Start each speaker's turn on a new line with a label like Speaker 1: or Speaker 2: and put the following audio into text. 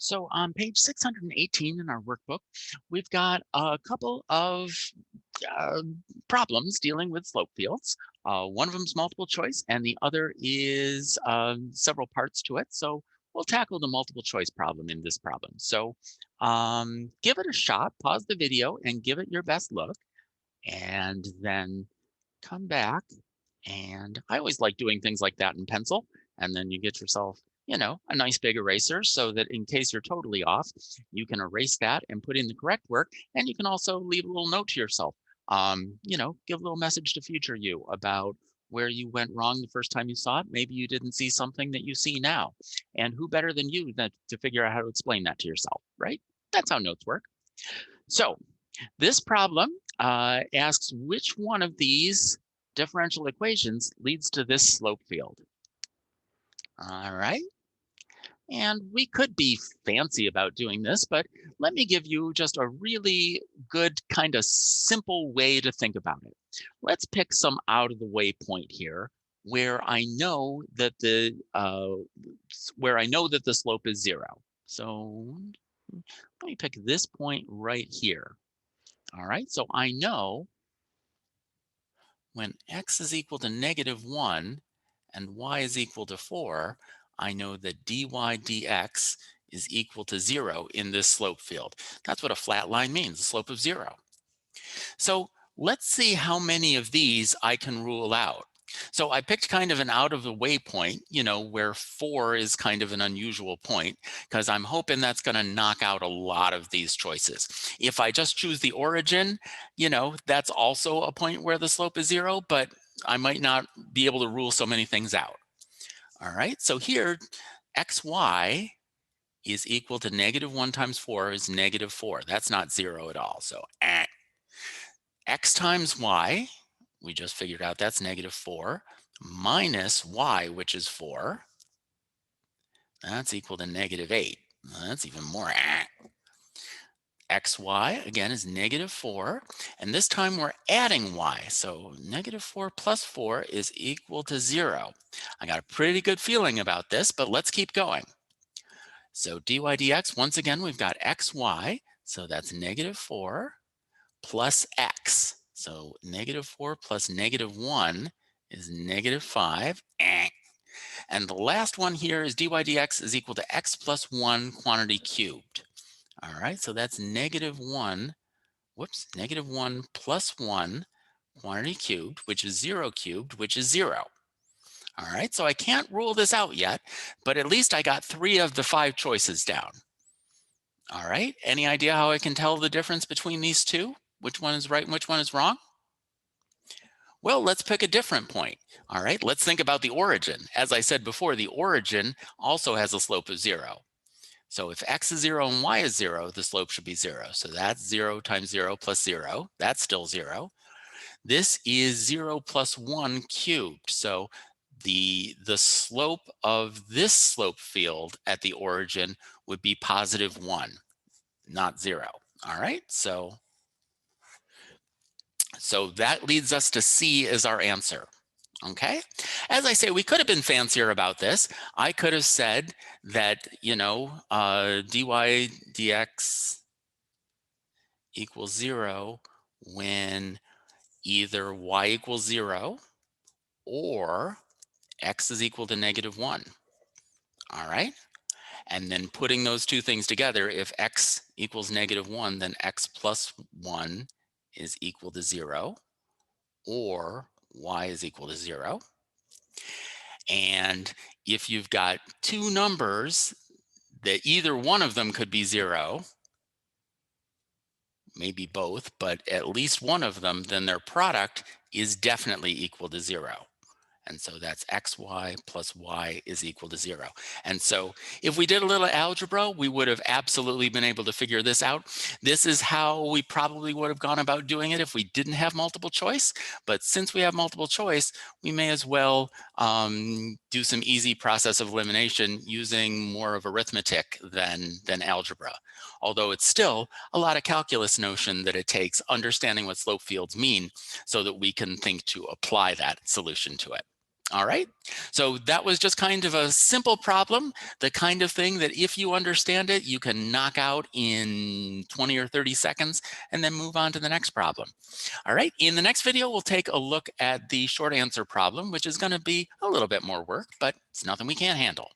Speaker 1: So on page 618 in our workbook, we've got a couple of uh, problems dealing with slope fields. One of them is multiple choice and the other is several parts to it. So we'll tackle the multiple choice problem in this problem. So give it a shot, pause the video and give it your best look, and then come back. And I always like doing things like that in pencil. And then you get yourself, a nice big eraser so that in case you're totally off, you can erase that and put in the correct work. And you can also leave a little note to yourself. Give a little message to future you about where you went wrong the first time you saw it. Maybe you didn't see something that you see now. And who better than you to figure out how to explain that to yourself, right? That's how notes work. So this problem asks which one of these differential equations leads to this slope field. All right. And we could be fancy about doing this, but let me give you just a really good kind of simple way to think about it. Let's pick some out of the way point here where I know that the slope is 0. So let me pick this point right here. All right, so I know when x is equal to -1 and y is equal to 4, I know that dy dx is equal to 0 in this slope field. That's what a flat line means, a slope of 0. So let's see how many of these I can rule out. So I picked kind of an out of the way point, where 4 is kind of an unusual point, because I'm hoping that's going to knock out a lot of these choices. If I just choose the origin, that's also a point where the slope is 0, but I might not be able to rule so many things out. All right, so here, xy is equal to -1 times 4 is -4. That's not 0 at all. So x times y, we just figured out that's -4, minus y, which is 4, that's equal to -8. That's even more. Xy, again, is -4, and this time we're adding y. So -4 plus 4 is equal to 0. I got a pretty good feeling about this, but let's keep going. So dy dx, once again, we've got xy, so that's -4 plus x. So -4 plus -1 is -5. And the last one here is dy dx is equal to x plus 1 quantity cubed. All right, so that's -1 plus 1 quantity cubed, which is 0 cubed, which is 0. All right, so I can't rule this out yet, but at least I got 3 of the 5 choices down. All right, any idea how I can tell the difference between these two? Which one is right and which one is wrong? Well, let's pick a different point. All right, let's think about the origin. As I said before, the origin also has a slope of 0. So if x is 0 and y is 0, the slope should be 0. So that's 0 times 0 plus 0. That's still 0. This is 0 plus 1 cubed. So the slope of this slope field at the origin would be +1, not 0. All right, so that leads us to C as our answer. Okay, as I say, we could have been fancier about this. I could have said that, dy dx equals 0 when either y equals 0 or x is equal to -1. All right, and then putting those two things together, if x equals -1, then x plus 1 is equal to 0, or y is equal to 0. And if you've got two numbers that either one of them could be 0, maybe both, but at least one of them, then their product is definitely equal to 0. And so that's xy plus y is equal to 0. And so if we did a little algebra, we would have absolutely been able to figure this out. This is how we probably would have gone about doing it if we didn't have multiple choice. But since we have multiple choice, we may as well do some easy process of elimination using more of arithmetic than algebra. Although it's still a lot of calculus notion that it takes understanding what slope fields mean so that we can think to apply that solution to it. All right, so that was just kind of a simple problem, the kind of thing that if you understand it, you can knock out in 20 or 30 seconds and then move on to the next problem. All right, in the next video, we'll take a look at the short answer problem, which is going to be a little bit more work, but it's nothing we can't handle.